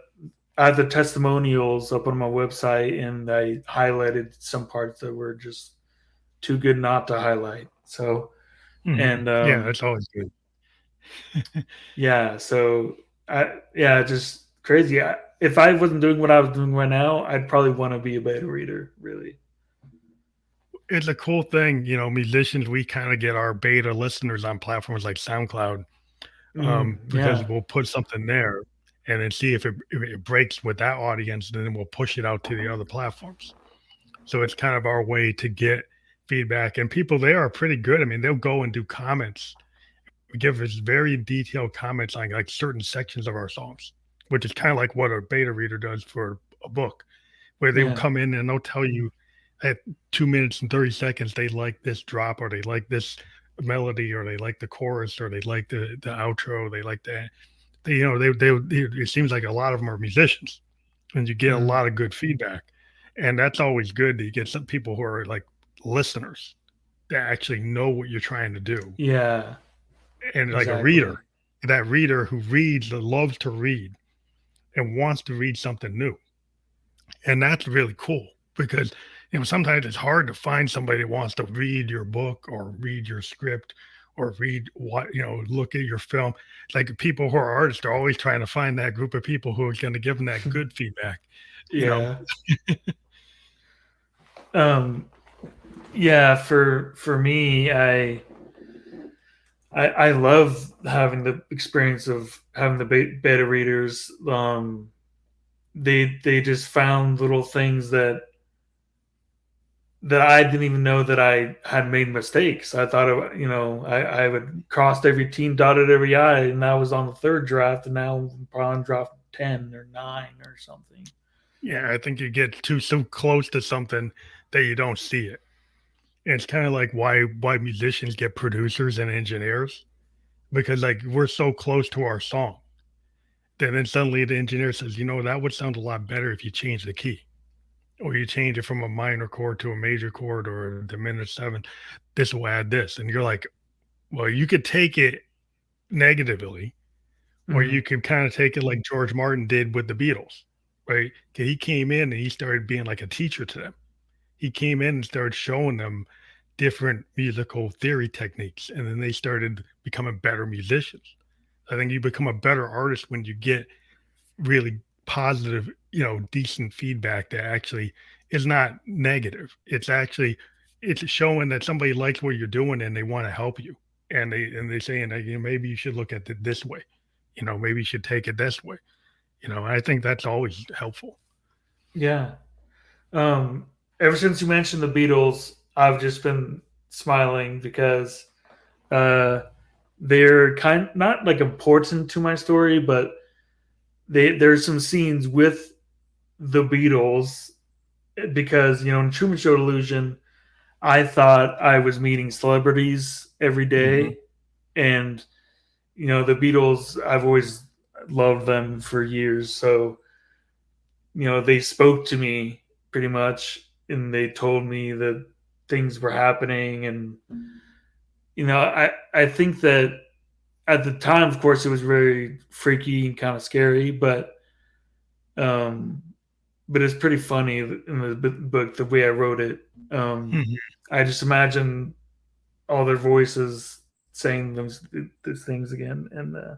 I had the testimonials up on my website, and I highlighted some parts that were just too good not to highlight. So, and Yeah, that's always good. yeah, so yeah, just crazy. If I wasn't doing what I was doing right now, I'd probably want to be a beta reader, really. It's a cool thing, musicians, we kind of get our beta listeners on platforms like SoundCloud, because Yeah, we'll put something there and then see if it breaks with that audience, and then we'll push it out to the other platforms. So it's kind of our way to get feedback, and people there are pretty good. I mean, they'll go and do comments, give us very detailed comments on like certain sections of our songs, which is kind of like what a beta reader does for a book, where they will yeah, come in and they'll tell you at 2 minutes and 30 seconds they like this drop, or they like this melody, or they like the chorus, or they like the outro, they like that. It seems like a lot of them are musicians, and you get a mm, lot of good feedback, and that's always good that you get some people who are like listeners that actually know what you're trying to do, yeah, and like a exactly. reader, that reader who reads, that loves to read and wants to read something new. And that's really cool because, sometimes it's hard to find somebody that wants to read your book or read your script or read look at your film. Like people who are artists are always trying to find that group of people who are going to give them that good feedback, you know. Yeah. Um, yeah, for me, I love having the experience of having the beta readers. They just found little things that I didn't even know that I had made mistakes. I thought, I would crossed every T, dotted every I, and I was on the third draft, and now I'm probably on draft 10 or 9 or something. Yeah, I think you get too so close to something that you don't see it. And it's kind of like why musicians get producers and engineers, because like we're so close to our song. Then suddenly the engineer says, that would sound a lot better if you change the key, or you change it from a minor chord to a major chord or a diminished seventh. This will add this. And you're like, well, you could take it negatively, or Mm-hmm. you could kind of take it like George Martin did with the Beatles, right? 'Cause he came in and he started being like a teacher to them. He came in and started showing them different musical theory techniques, and then they started becoming better musicians. I think you become a better artist when you get really positive, decent feedback that actually is not negative. It's showing that somebody likes what you're doing and they want to help you. And they saying that, maybe you should look at it this way. Maybe you should take it this way. I think that's always helpful. Yeah. Um, Ever since you mentioned the Beatles, I've just been smiling because uh, they're kind not like important to my story, but there's some scenes with the Beatles because in Truman Show Delusion, I thought I was meeting celebrities every Hmm. day, and the Beatles, I've always loved them for years, so they spoke to me pretty much, and they told me that things were happening, and I think that at the time, of course, it was very freaky and kind of scary, um, but it's pretty funny in the book the way I wrote it. Hmm. I just imagine all their voices saying those things again, and I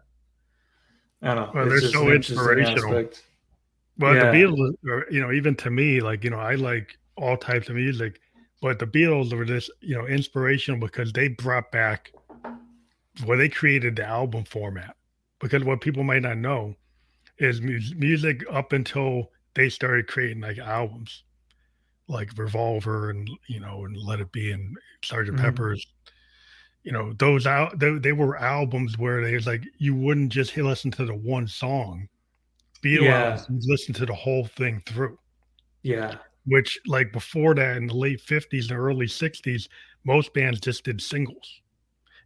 don't know, Well, it's they're just an so interesting inspirational. aspect. But the Yeah. Beatles, are, even to me, like, I like all types of music, but the Beatles were just, inspirational because they brought back, well, they created the album format. Because what people might not know is music up until they started creating like albums, like Revolver and Let It Be and Sergeant Mhm. Pepper's. Those out they were albums where they was like you wouldn't just listen to the one song. Beatle Yeah. albums, you listen to the whole thing through. Yeah. Which, like, before that, in the late 50s and early 60s, most bands just did singles.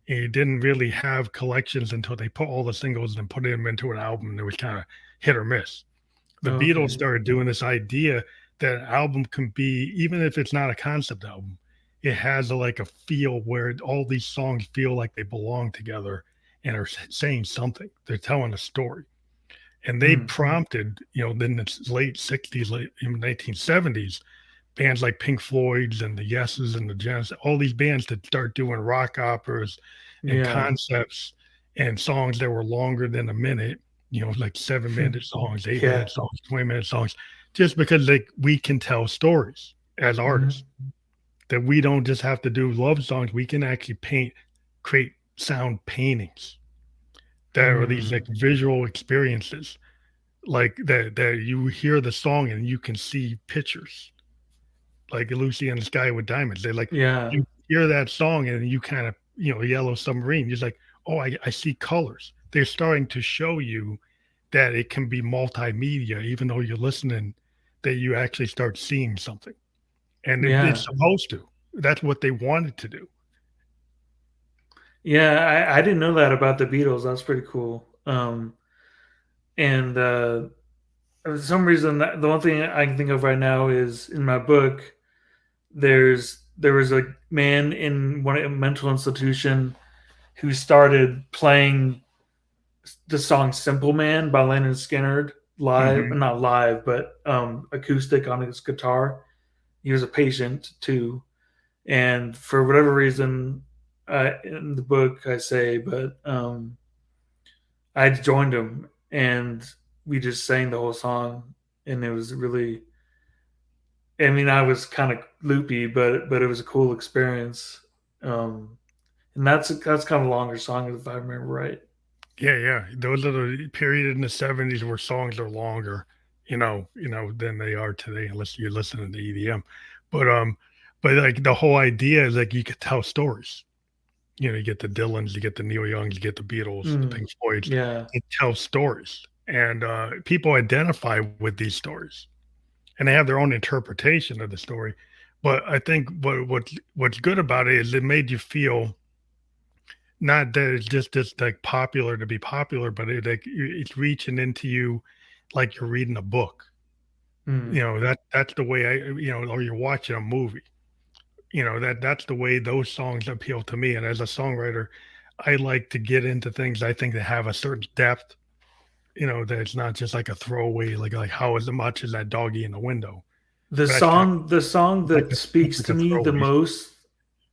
And you didn't really have collections until they put all the singles and put them into an album. And it was kind of hit or miss. The Beatles Okay. started doing this idea that an album can be, even if it's not a concept album, it has like a feel where all these songs feel like they belong together and are saying something. They're telling a story. And they Mm. prompted, in the late 60s, late in 1970s, bands like Pink Floyd's and the Yeses and the Genesis, all these bands to start doing rock operas and Yeah. concepts and songs that were longer than a minute, like 7-minute songs, 8-minute Yeah. songs, 20-minute songs, just because like we can tell stories as artists, Hmm. that we don't just have to do love songs. We can actually create sound paintings that are these like Mm. visual experiences, like that you hear the song and you can see pictures, like Lucy in the Sky with Diamonds. They're like, Yeah. you hear that song and you kind of, Yellow Submarine. You're like, oh, I see colors. They're starting to show you that it can be multimedia, even though you're listening, that you actually start seeing something. And it's Yeah. supposed to. That's what they wanted to do. Yeah. I didn't know that about the Beatles. That's pretty cool. And for some reason, the one thing I can think of right now is in my book. There was a man in a mental institution who started playing the song "Simple Man" by Leonard Skinner live, Hmm. not live, but acoustic on his guitar. He was a patient too, and for whatever reason, in the book I say, but I joined him and we just sang the whole song, and it was really. I mean, I was kind of loopy, but it was a cool experience. Um, and that's kind of a longer song if I remember right. Yeah, yeah. Those are the period in the 70s where songs are longer, than they are today, unless you're listening to EDM. But like the whole idea is like you could tell stories. You get the Dylans, you get the Neil Youngs, you get the Beatles, the Mm, Pink Floyds. yeah, They tell stories, and people identify with these stories, and they have their own interpretation of the story. But I think what's good about it is it made you feel not that it's just like popular to be popular, but it's reaching into you like you're reading a book. mm. That's the way or you're watching a movie. That's the way those songs appeal to me. And as a songwriter, I like to get into things I think that have a certain depth. That it's not just like a throwaway, like how as much as that doggy in the window. But I kind The song of like that the speaks like to a me the throwaway. most,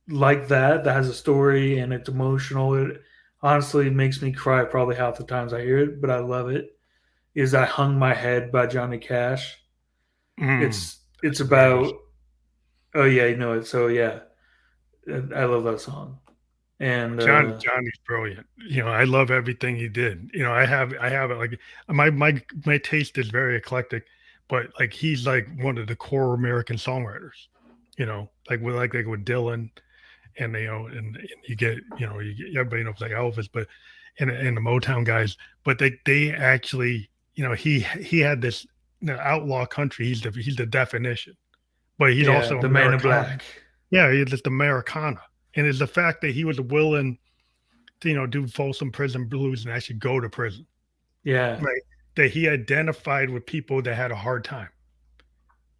like that has a story and it's emotional. It honestly makes me cry probably half the times I hear it, but I love it. Is "I Hung My Head" by Johnny Cash. It's That's a very good. about, oh yeah, you know it. So yeah, I love that song. And Johnny's brilliant. I love everything he did. I have it like my taste is very eclectic, but like he's like one of the core American songwriters. Like with Dylan and and you get everybody knows like Elvis, but and the Motown guys, but they actually he had this outlaw country. He's the definition, but he's yeah, also the Man in Americana. Black. Yeah, he's just Americana, and it's the fact that he was willing to do Folsom Prison Blues and actually go to prison, Yeah. right? That he identified with people that had a hard time.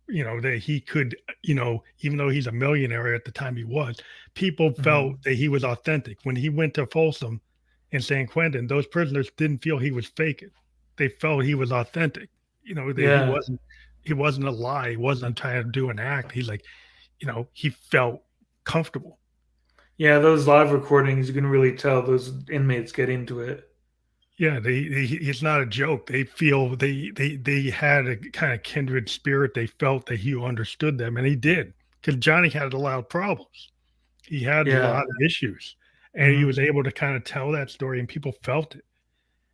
That he could, even though he's a millionaire at the time he was, people Mhm. felt that he was authentic. When he went to Folsom and San Quentin, those prisoners didn't feel he was faking. They felt he was authentic. That he Yeah. wasn't a lie. He wasn't trying to do an act. He's like, he felt comfortable. Yeah, those live recordings, you can really tell those inmates get into it. Yeah, it's not a joke. They feel they had a kind of kindred spirit. They felt that he understood them, and he did. Because Johnny had a lot of problems. He had a Yeah. lot of issues, and he Hmm. was able to kind of tell that story, and people felt it.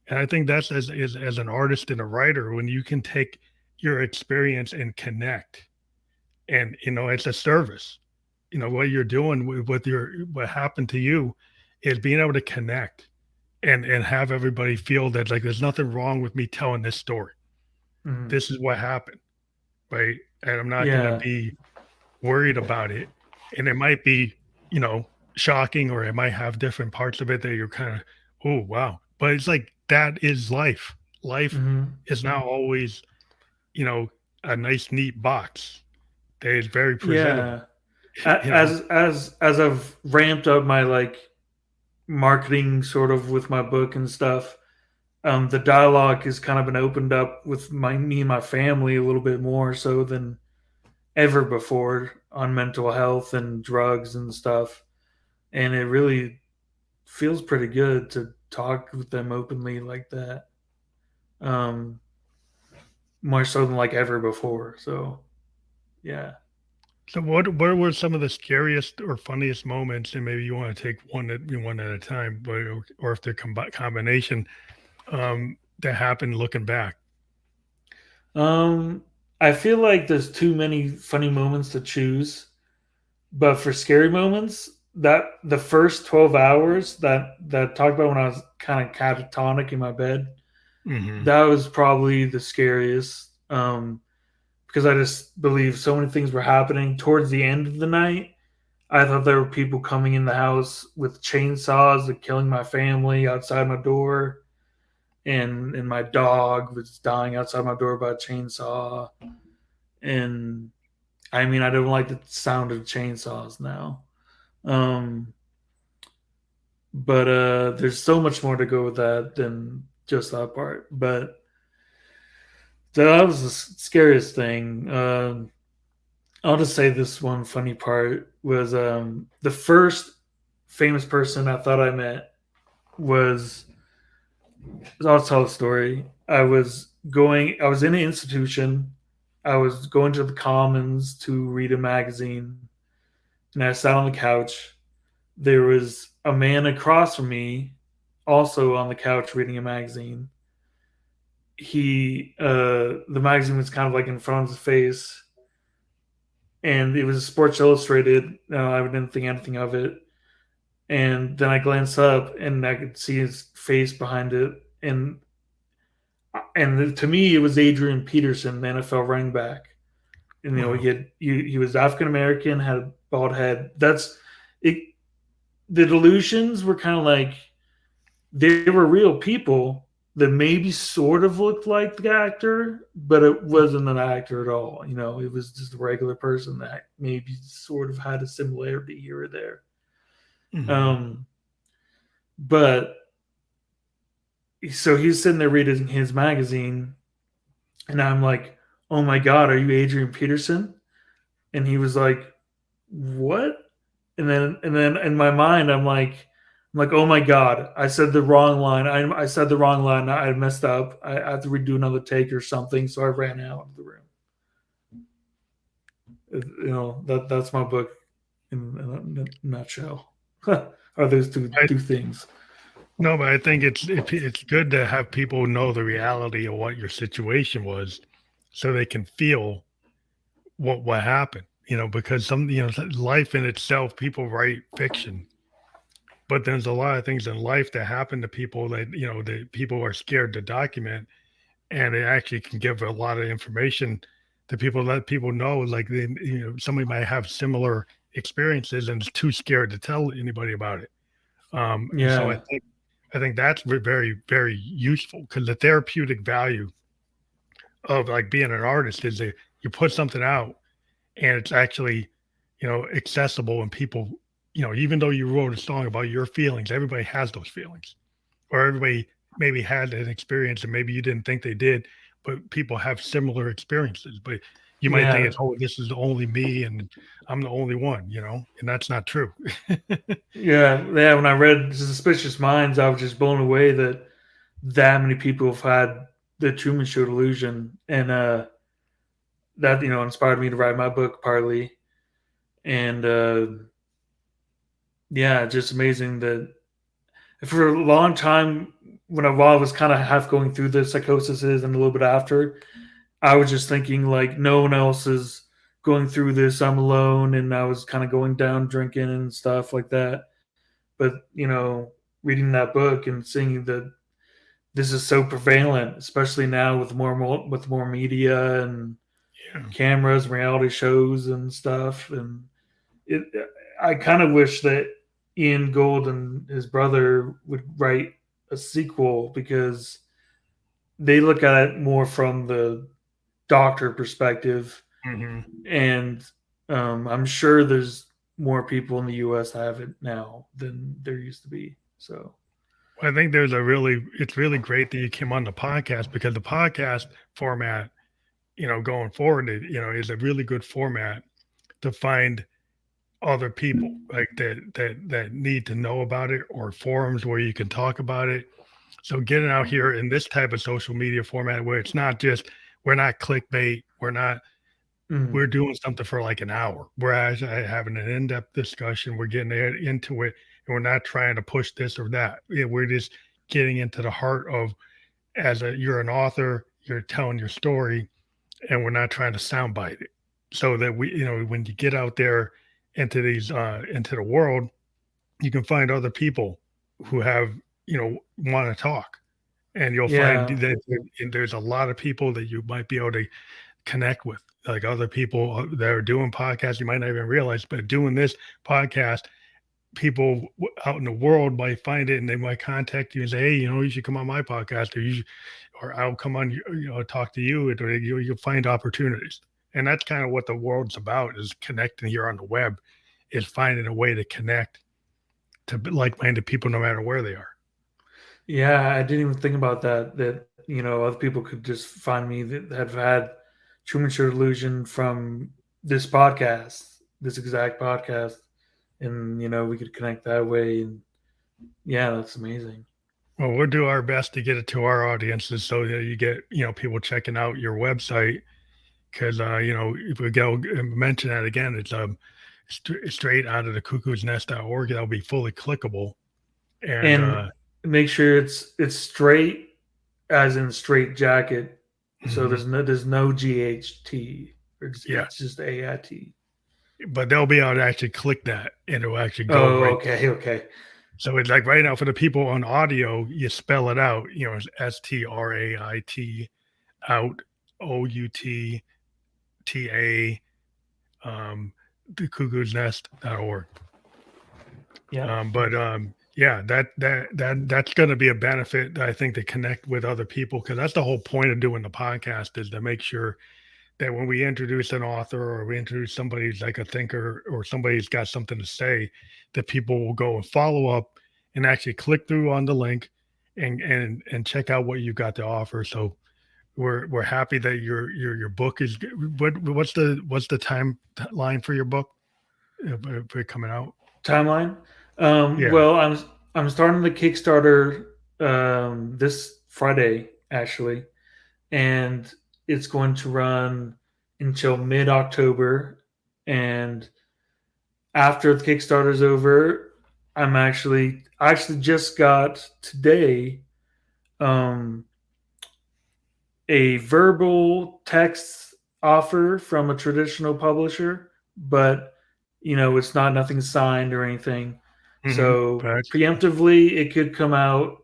And I think that's as an artist and a writer, when you can take your experience and connect, and it's a service. What you're doing with what happened to you is being able to connect and have everybody feel that like there's nothing wrong with me telling this story. Hmm. This is what happened, right? And I'm not going to Yeah. be worried about it. And it might be, you know, shocking, or it might have different parts of it that you're kind of, oh wow. But it's like that is life. Life Hmm. is not always, you know, a nice neat box. That is very presentable. Yeah. You know. As I've ramped up my like marketing sort of with my book and stuff, The dialogue has kind of been opened up with me and my family a little bit more so than ever before on mental health and drugs and stuff. And it really feels pretty good to talk with them openly like that. Um, More so than like ever before. So yeah. So what were some of the scariest or funniest moments, and maybe you want to take one at a time, but or if they're combination that happened looking back? Um, I feel like there's too many funny moments to choose, but for scary moments, that the first 12 hours that talked about when I was kind of catatonic in my bed, Hmm. that was probably the scariest. Because I just believe so many things were happening towards the end of the night. I thought there were people coming in the house with chainsaws and killing my family outside my door, and my dog was dying outside my door by a chainsaw. And I mean, I don't like the sound of chainsaws now. Um, but there's so much more to go with that than just that part. But that was the scariest thing. I'll just say this one funny part was the first famous person I thought I met was. I'll tell a story. I was in an institution. I was going to the Commons to read a magazine, and I sat on the couch. There was a man across from me, also on the couch reading a magazine. The magazine was kind of like in front of his face, and it was Sports Illustrated. I didn't think anything of it. And then I glanced up, and I could see his face behind it, and to me, it was Adrian Peterson, the NFL running back. And Wow. he was African American, had a bald head. That's it. The delusions were kind of like they were real people that maybe sort of looked like the actor, but it wasn't an actor at all. It was just a regular person that maybe sort of had a similarity here or there. Hmm. Um, but so he's sitting there reading his magazine, and I'm like, "Oh my god, are you Adrian Peterson?" And he was like, "What?" And then in my mind, I'm like, "Oh my god, I said the wrong line. I said the wrong line. I messed up. I have to redo another take or something." So I ran out of the room. That's my book in a nutshell. Are those two things? No, but I think it's good to have people know the reality of what your situation was, so they can feel what happened. Because life in itself, people write fiction, but there's a lot of things in life that happen to people that that people are scared to document, and it actually can give a lot of information to people, let people know, like somebody might have similar experiences and is too scared to tell anybody about it. And so I Yeah, think I think that's very, very useful, because the therapeutic value of like being an artist is that you put something out and it's actually, accessible, and people, even though you wrote a song about your feelings, everybody has those feelings, or everybody maybe had an experience and maybe you didn't think they did, but people have similar experiences. But you might think yeah, it's, oh, this is only me and I'm the only one, and that's not true. yeah. When I read Suspicious Minds, I was just blown away that many people have had the Truman Show Delusion, and that inspired me to write my book partly. And yeah, just amazing that for a long time while I was kind of half going through the psychosis and a little bit after, I was just thinking like no one else is going through this. I'm alone, and I was kind of going down drinking and stuff like that. But reading that book and seeing that this is so prevalent, especially now with more media and Yeah. cameras, reality shows and stuff, and it. I kind of wish that Ian Gold and his brother would write a sequel because they look at it more from the doctor perspective, Hmm. and I'm sure there's more people in the U.S. that have it now than there used to be. So I think it's really great that you came on the podcast because the podcast format, going forward, is a really good format to find other people like that need to know about it, or forums where you can talk about it. So getting out here in this type of social media format where it's not just, we're not clickbait, Mm. we're doing something for like an hour. Whereas having an in-depth discussion, we're getting into it, and we're not trying to push this or that. We're just getting into the heart of, you're an author, you're telling your story, and we're not trying to soundbite it. So that when you get out there into the world, you can find other people who want to talk, and you'll find Yeah. that there's a lot of people that you might be able to connect with, like other people that are doing podcasts you might not even realize, but doing this podcast, people out in the world might find it, and they might contact you and say, hey, you should come on my podcast, or I'll come on, talk to you, or you'll find opportunities. And that's kind of what the world's about, is connecting here on the web, is finding a way to connect to like-minded people no matter where they are. Yeah, I didn't even think about that. That other people could just find me that have had Truman Show Delusion from this podcast, this exact podcast, and we could connect that way. And yeah, that's amazing. Well, we'll do our best to get it to our audiences so that you get, people checking out your website. Because, if we go mention that again, it's straight out of the cuckoo's nest.org. That'll be fully clickable. And And make sure it's straight, as in straight jacket. So mhm, there's no GHT. yeah, It's just AIT. but they'll be able to actually click that, and it'll actually go Oh, right. okay, okay. So it's like right now for the people on audio, you spell it out, it's STRAIT out, OUTTA, the cuckoo's nest.org. Yep. Yeah, that's going to be a benefit, I think, to connect with other people, because that's the whole point of doing the podcast, is to make sure that when we introduce an author, or we introduce somebody who's like a thinker, or somebody who's got something to say, that people will go and follow up and actually click through on the link, and check out what you've got to offer. So we're happy that your book is what's the timeline for your book, for it coming out? Timeline. Yeah. Well, I'm starting the Kickstarter this Friday actually, and it's going to run until mid October. And after the Kickstarter's over, I actually just got today um, a verbal text offer from a traditional publisher, but it's not nothing signed or anything. So That's preemptively, it could come out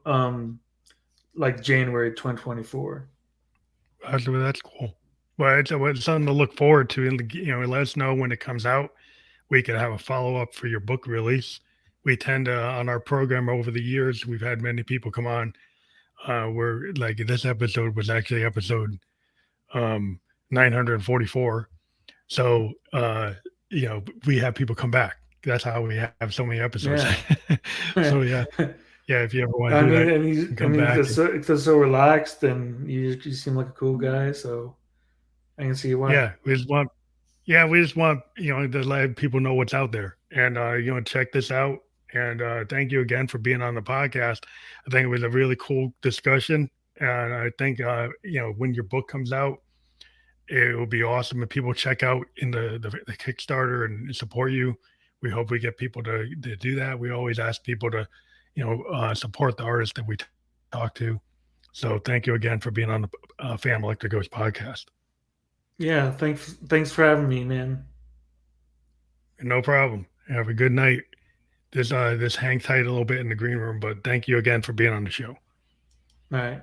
like January 2024. that's cool. Well, it's something to look forward to, and let us know when it comes out. We could have a follow up for your book release. We tend to, on our program over the years, we've had many people come on. Where, like, this episode was actually episode 944. So we have people come back. That's how we have so many episodes. Yeah. So I yeah, yeah. If you ever want to do mean, that, I you mean, can I come mean, back. it's so relaxed, and you seem like a cool guy, so I can see why. Yeah, we just want, to let people know what's out there, and check this out. And thank you again for being on the podcast. I think it was a really cool discussion, and I think when your book comes out, it will be awesome if people check out in the Kickstarter and support you. We hope we get people to do that. We always ask people to, support the artists that we talk to. So thank you again for being on the Fan Electric Ghost podcast. Yeah, thanks for having me, man. No problem. Have a good night. This hang tight a little bit in the green room, but thank you again for being on the show. All right.